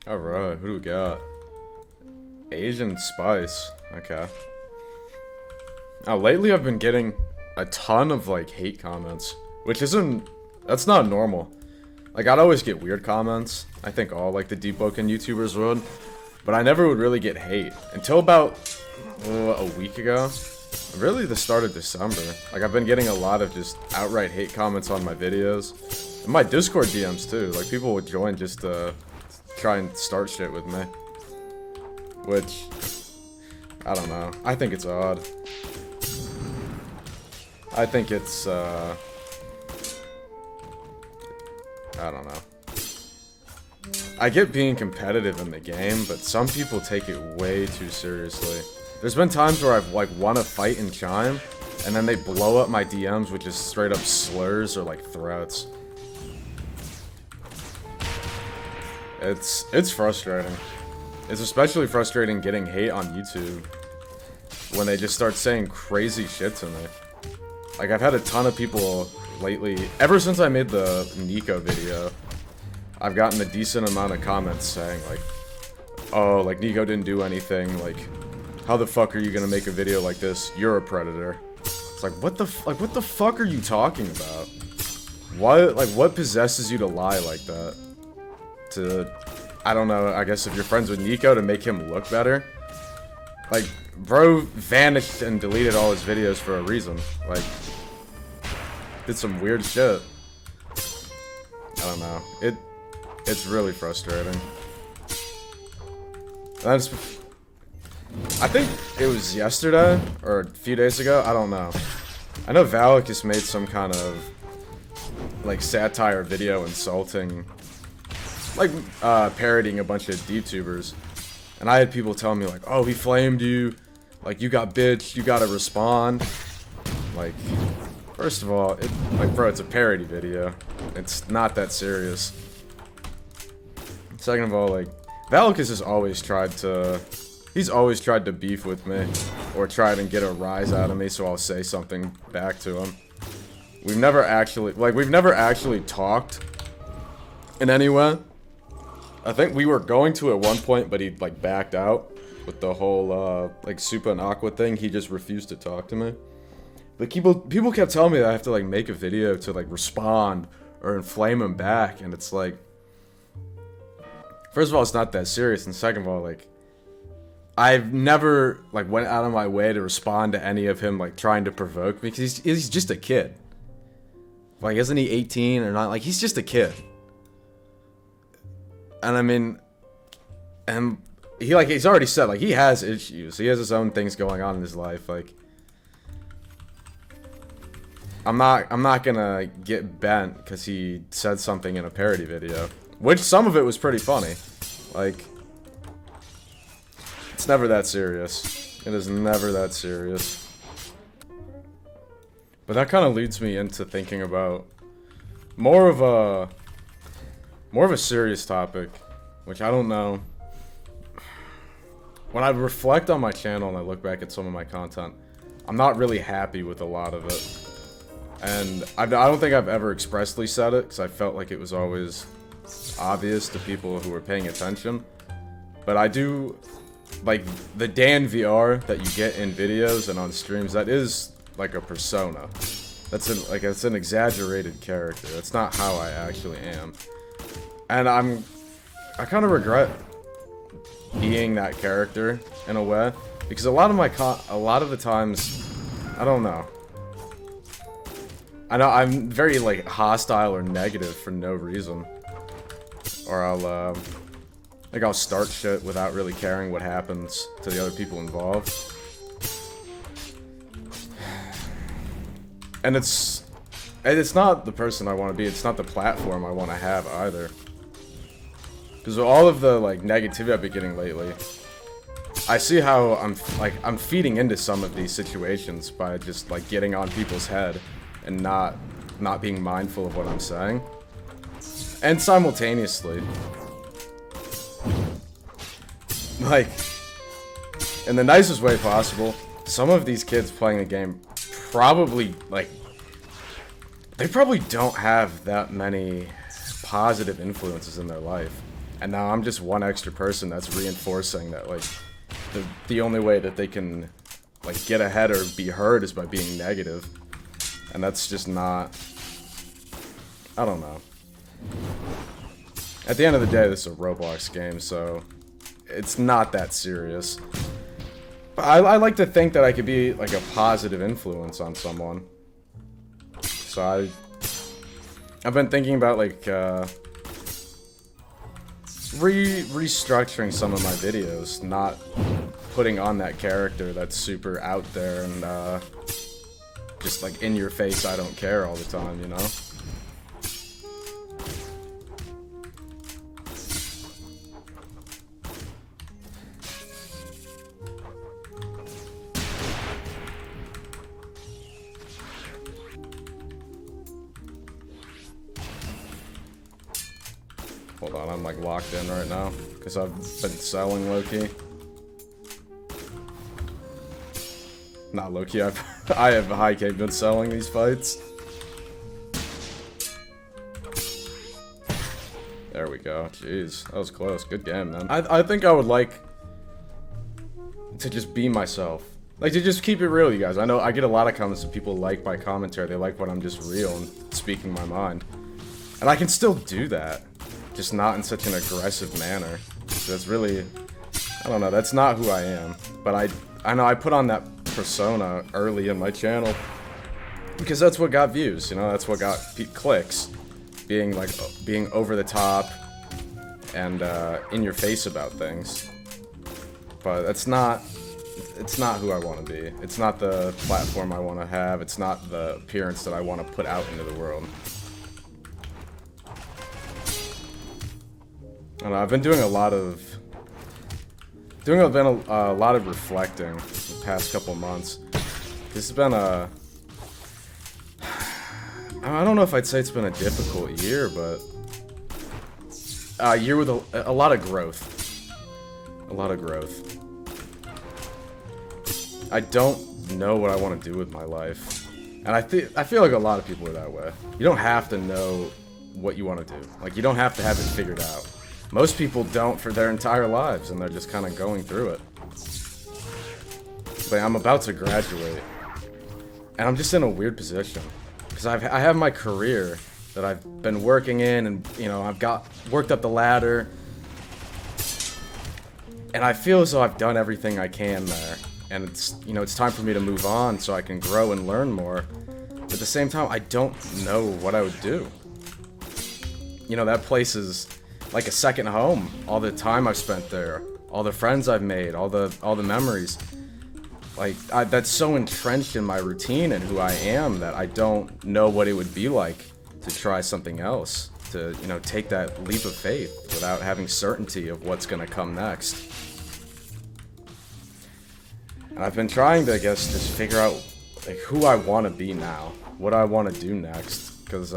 Alright, who do we got? Asian Spice. Okay. Now, lately I've been getting a ton of, like, hate comments. Which isn't... That's not normal. Like, I'd always get weird comments. I think all, like, the Deepwoken YouTubers would. But I never would really get hate. Until about... a week ago. Really, the start of December. Like, I've been getting a lot of just outright hate comments on my videos. And my Discord DMs, too. Like, people would join just to try and start shit with me. Which... I don't know. I think it's odd. I think it's, I don't know. I get being competitive in the game, but some people take it way too seriously. There's been times where I've, like, won a fight in Chime, and then they blow up my DMs with just straight up slurs or, like, threats. It's frustrating. It's especially frustrating getting hate on YouTube when they just start saying crazy shit to me. Like, I've had a ton of people lately, ever since I made the Nico video, I've gotten a decent amount of comments saying, like, oh, like, Nico didn't do anything, like, how the fuck are you gonna make a video like this? You're a predator. It's like, what the fuck are you talking about? What possesses you to lie like that? To, I don't know, I guess if you're friends with Nico, to make him look better? Like, bro vanished and deleted all his videos for a reason. Like, did some weird shit. I don't know. It's really frustrating. That's... I think it was yesterday, or a few days ago, I don't know. I know Valak just made some kind of, like, satire video insulting, like, parodying a bunch of DeepTubers. And I had people telling me, like, oh, he flamed you, like, you got bitched, you gotta respond. Like, first of all, like, bro, it's a parody video. It's not that serious. Second of all, like, Valakis has always tried to... He's always tried to beef with me, or try and get a rise out of me, so I'll say something back to him. We've never actually talked in any way. I think we were going to at one point, but he, like, backed out with the whole, like, Supa and Aqua thing. He just refused to talk to me. But people kept telling me that I have to, like, make a video to, like, respond or inflame him back, and it's like... First of all, it's not that serious, and second of all, like... I've never, like, went out of my way to respond to any of him, like, trying to provoke me, because he's just a kid. Like, isn't he 18 or not? Like, he's just a kid. And I mean, and he's already said, like, he has issues. He has his own things going on in his life. Like, I'm not gonna get bent because he said something in a parody video, which some of it was pretty funny. Like, it's never that serious. It is never that serious. But that kind of leads me into thinking about more of a serious topic, which I don't know. When I reflect on my channel and I look back at some of my content, I'm not really happy with a lot of it. And I don't think I've ever expressly said it, because I felt like it was always obvious to people who were paying attention. But I do, like, the Dan VR that you get in videos and on streams, that is, like, a persona. It's an exaggerated character. That's not how I actually am. And I kind of regret being that character in a way, because a lot of the times, I don't know. I know I'm very, like, hostile or negative for no reason, or I'll start shit without really caring what happens to the other people involved. And it's not the person I want to be. It's not the platform I want to have either. Because with all of the, like, negativity I've been getting lately, I see how I'm feeding into some of these situations by just, like, getting on people's head and not being mindful of what I'm saying. And simultaneously, like, in the nicest way possible, some of these kids playing the game probably, like, they probably don't have that many positive influences in their life. And now I'm just one extra person that's reinforcing that, like, the only way that they can, like, get ahead or be heard is by being negative. And that's just not... I don't know. At the end of the day, this is a Roblox game, so it's not that serious. But I like to think that I could be, like, a positive influence on someone. So I've been thinking about, like, restructuring some of my videos, not putting on that character that's super out there and, just, like, in your face, I don't care all the time, you know? Hold on, I'm like locked in right now because I've been selling low-key. Not low-key, I have high-key been selling these fights. There we go. Jeez, that was close. Good game, man. I think I would like to just be myself. Like, to just keep it real, you guys. I know I get a lot of comments that people like my commentary. They like when I'm just real and speaking my mind. And I can still do that. Just not in such an aggressive manner. That's really, I don't know, that's not who I am. But I know I put on that persona early in my channel because that's what got views, you know, that's what got clicks. Being over the top and in your face about things. But it's not who I want to be. It's not the platform I want to have. It's not the appearance that I want to put out into the world. I don't know, I've been doing a lot of reflecting the past couple months. This has been a, I don't know if I'd say it's been a difficult year, but a year with a lot of growth. A lot of growth. I don't know what I want to do with my life, and I feel like a lot of people are that way. You don't have to know what you want to do. Like, you don't have to have it figured out. Most people don't for their entire lives, and they're just kind of going through it. But I'm about to graduate, and I'm just in a weird position. Because I have my career that I've been working in, and, you know, I've worked up the ladder. And I feel as though I've done everything I can there. And it's, you know, it's time for me to move on so I can grow and learn more. But at the same time, I don't know what I would do. You know, that place is like a second home. All the time I've spent there, all the friends I've made, all the memories. Like, that's so entrenched in my routine and who I am that I don't know what it would be like to try something else. To, you know, take that leap of faith without having certainty of what's gonna come next. And I've been trying to, I guess, just figure out, like, who I want to be now. What I want to do next. Because,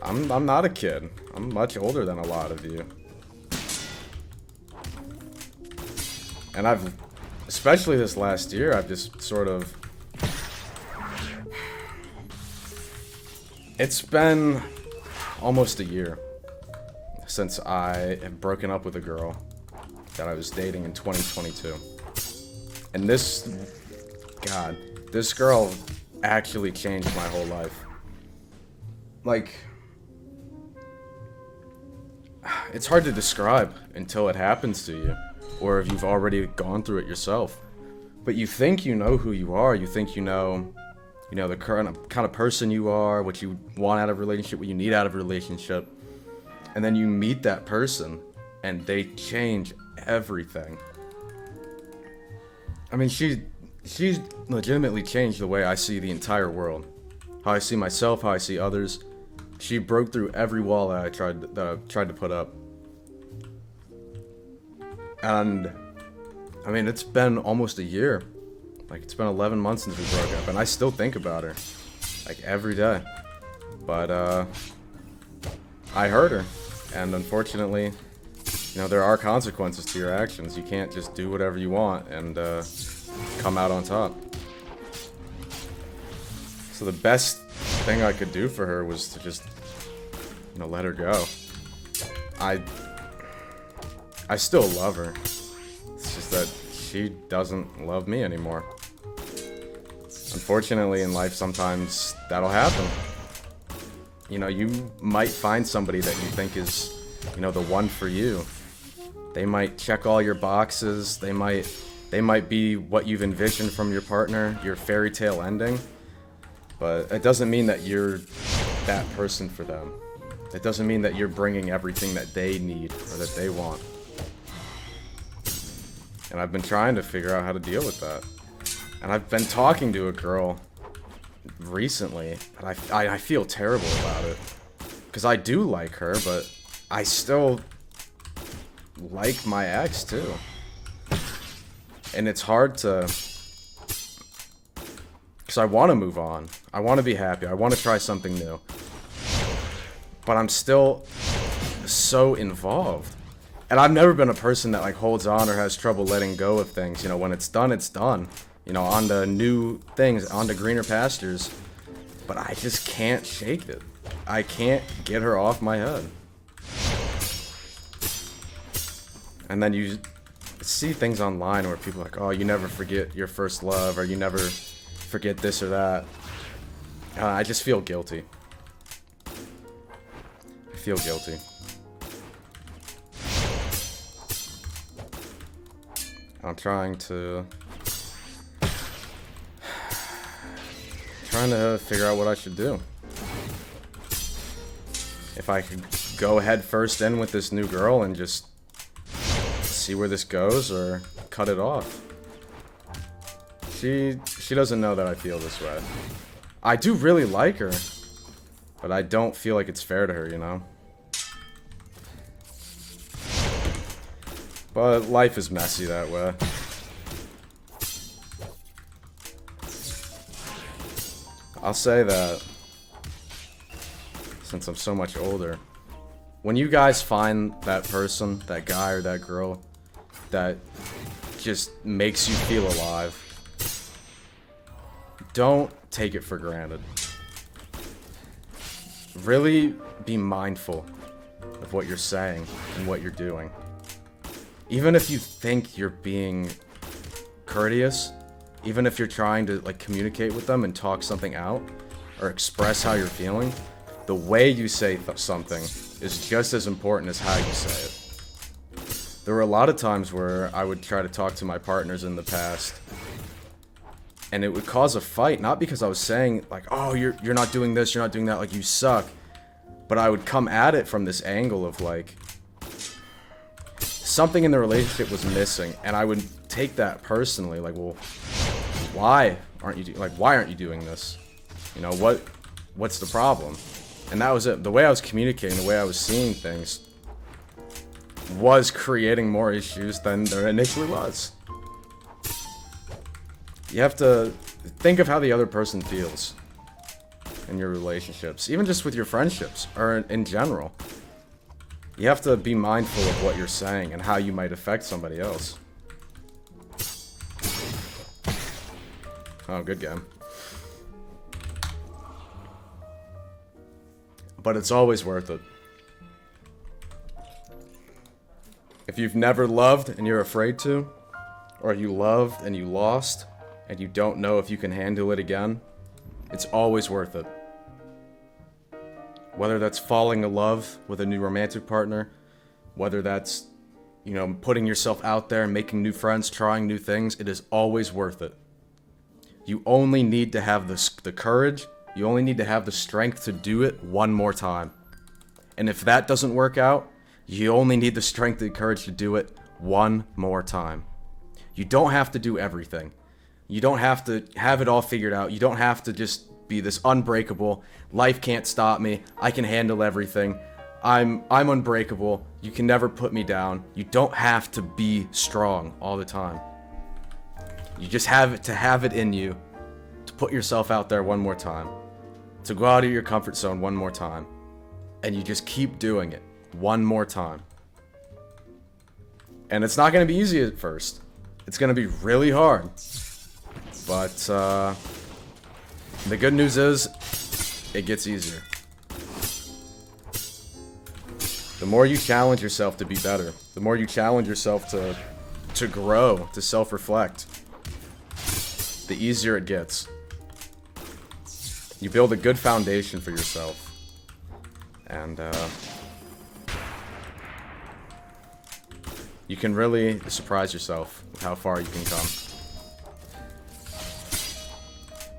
I'm not a kid. I'm much older than a lot of you. And especially this last year, I've just sort of... It's been almost a year since I have broken up with a girl that I was dating in 2022. And this girl actually changed my whole life. Like, it's hard to describe until it happens to you, or if you've already gone through it yourself. But you think you know who you are, you think you know the kind of person you are, what you want out of a relationship, what you need out of a relationship. And then you meet that person, and they change everything. I mean, she's legitimately changed the way I see the entire world. How I see myself, how I see others. She broke through every wall that I tried to put up. And, I mean, it's been almost a year. Like, it's been 11 months since we broke up, and I still think about her. Like, every day. But, I hurt her. And unfortunately, you know, there are consequences to your actions. You can't just do whatever you want and, come out on top. So the best thing I could do for her was to just, you know, let her go. I still love her. It's just that she doesn't love me anymore. Unfortunately, in life, sometimes that'll happen. You know, you might find somebody that you think is, you know, the one for you. They might check all your boxes. They might be what you've envisioned from your partner, your fairy tale ending. But it doesn't mean that you're that person for them. It doesn't mean that you're bringing everything that they need or that they want. And I've been trying to figure out how to deal with that. And I've been talking to a girl recently, and I feel terrible about it. Because I do like her, but I still like my ex too. And it's hard to... Because I want to move on. I want to be happy. I want to try something new. But I'm still so involved. And I've never been a person that like holds on or has trouble letting go of things. You know, when it's done, it's done. You know, on to new things, on to greener pastures. But I just can't shake it. I can't get her off my head. And then you see things online where people are like, oh, you never forget your first love, or you never forget this or that. I just feel guilty. I feel guilty. I'm trying to figure out what I should do. If I could go head first in with this new girl and just see where this goes, or cut it off. She doesn't know that I feel this way. I do really like her, but I don't feel like it's fair to her, you know? But life is messy that way. I'll say that, since I'm so much older, when you guys find that person, that guy or that girl, that just makes you feel alive, don't take it for granted. Really be mindful of what you're saying and what you're doing. Even if you think you're being courteous, even if you're trying to like communicate with them and talk something out or express how you're feeling, the way you say something is just as important as how you say it. There were a lot of times where I would try to talk to my partners in the past, and it would cause a fight, not because I was saying like, oh, you're not doing this, you're not doing that, like you suck, but I would come at it from this angle of like something in the relationship was missing, and I would take that personally, like, well, why aren't you doing this? You know, what's the problem? And that was it. The way I was communicating, the way I was seeing things was creating more issues than there initially was. You have to think of how the other person feels in your relationships, even just with your friendships, or in general. You have to be mindful of what you're saying and how you might affect somebody else. Oh, good game. But it's always worth it. If you've never loved and you're afraid to, or you loved and you lost and you don't know if you can handle it again, it's always worth it. Whether that's falling in love with a new romantic partner, whether that's, you know, putting yourself out there and making new friends, trying new things, it is always worth it. You only need to have the courage, you only need to have the strength to do it one more time. And if that doesn't work out, you only need the strength and courage to do it one more time. You don't have to do everything. You don't have to have it all figured out. You don't have to just be this unbreakable, life can't stop me, I can handle everything, I'm unbreakable, you can never put me down. You don't have to be strong all the time. You just have it in you to put yourself out there one more time, to go out of your comfort zone one more time, and you just keep doing it one more time. And it's not going to be easy at first. It's going to be really hard. But the good news is, it gets easier. The more you challenge yourself to be better, the more you challenge yourself to grow, to self-reflect, the easier it gets. You build a good foundation for yourself. And, you can really surprise yourself with how far you can come.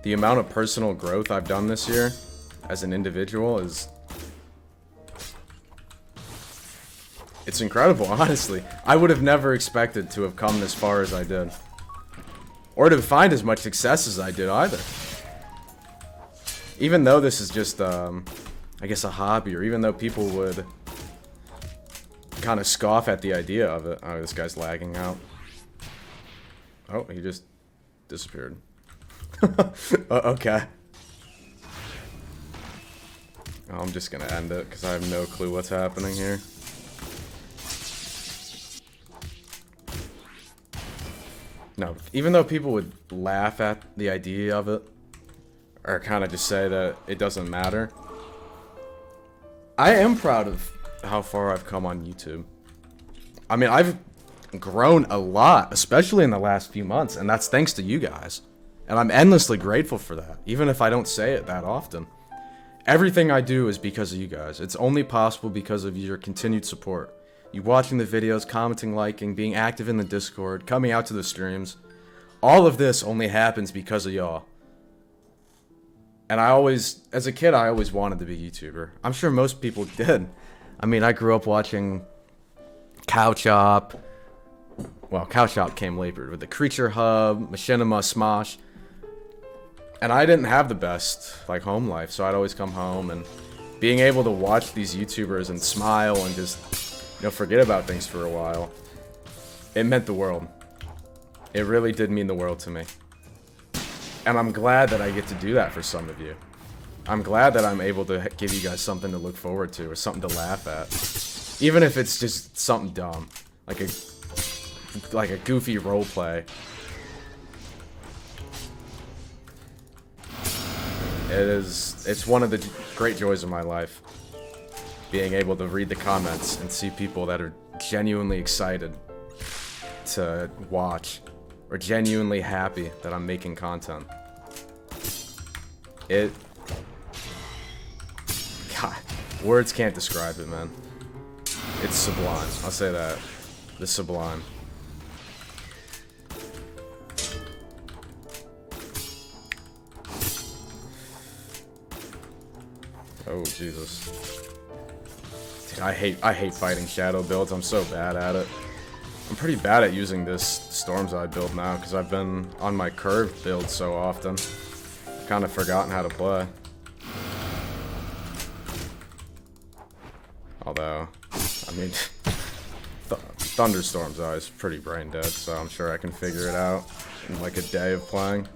The amount of personal growth I've done this year as an individual is... it's incredible, honestly. I would have never expected to have come this far as I did. Or to find as much success as I did, either. Even though this is just, I guess a hobby, or even though people would kind of scoff at the idea of it. Oh, this guy's lagging out. Oh, he just disappeared. Okay. Oh, I'm just gonna end it, because I have no clue what's happening here. No, even though people would laugh at the idea of it, or kind of just say that it doesn't matter, I am proud of how far I've come on YouTube. I mean, I've grown a lot, especially in the last few months, and that's thanks to you guys. And I'm endlessly grateful for that, even if I don't say it that often. Everything I do is because of you guys. It's only possible because of your continued support. You watching the videos, commenting, liking, being active in the Discord, coming out to the streams. All of this only happens because of y'all. And I always, as a kid, I always wanted to be a YouTuber. I'm sure most people did. I mean, I grew up watching Cow Chop. Well, Cow Chop came later with the Creature Hub, Machinima, Smosh. And I didn't have the best, like, home life, so I'd always come home, and being able to watch these YouTubers and smile and just, you know, forget about things for a while, it meant the world. It really did mean the world to me. And I'm glad that I get to do that for some of you. I'm glad that I'm able to give you guys something to look forward to, or something to laugh at. Even if it's just something dumb, like a goofy roleplay. It's one of the great joys of my life. Being able to read the comments and see people that are genuinely excited to watch, or genuinely happy that I'm making content. God, words can't describe it, man. It's sublime. I'll say that. It's sublime. Oh, Jesus. Dude, I hate fighting shadow builds. I'm so bad at it. I'm pretty bad at using this Stormseyes build now, because I've been on my curved build so often. I've kind of forgotten how to play. Although, I mean, Thunderstormseyes is pretty brain dead, so I'm sure I can figure it out in like a day of playing.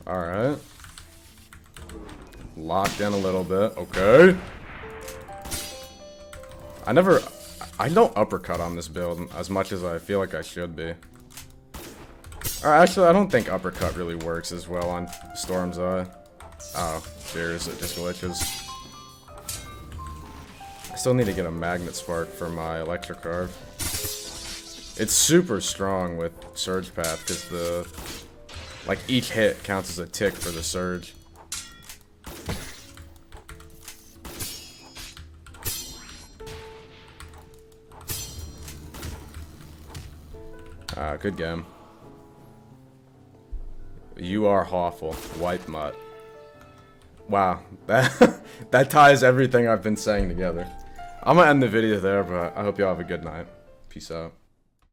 Alright. Locked in a little bit. Okay. I don't uppercut on this build as much as I feel like I should be. Or actually, I don't think uppercut really works as well on Stormseyes. Oh, cheers, it just glitches. I still need to get a magnet spark for my electric carve. It's super strong with Surge Path, because like, each hit counts as a tick for the surge. Good game. You are awful. Wipe mutt. Wow, that ties everything I've been saying together. I'm gonna end the video there, but I hope y'all have a good night. Peace out.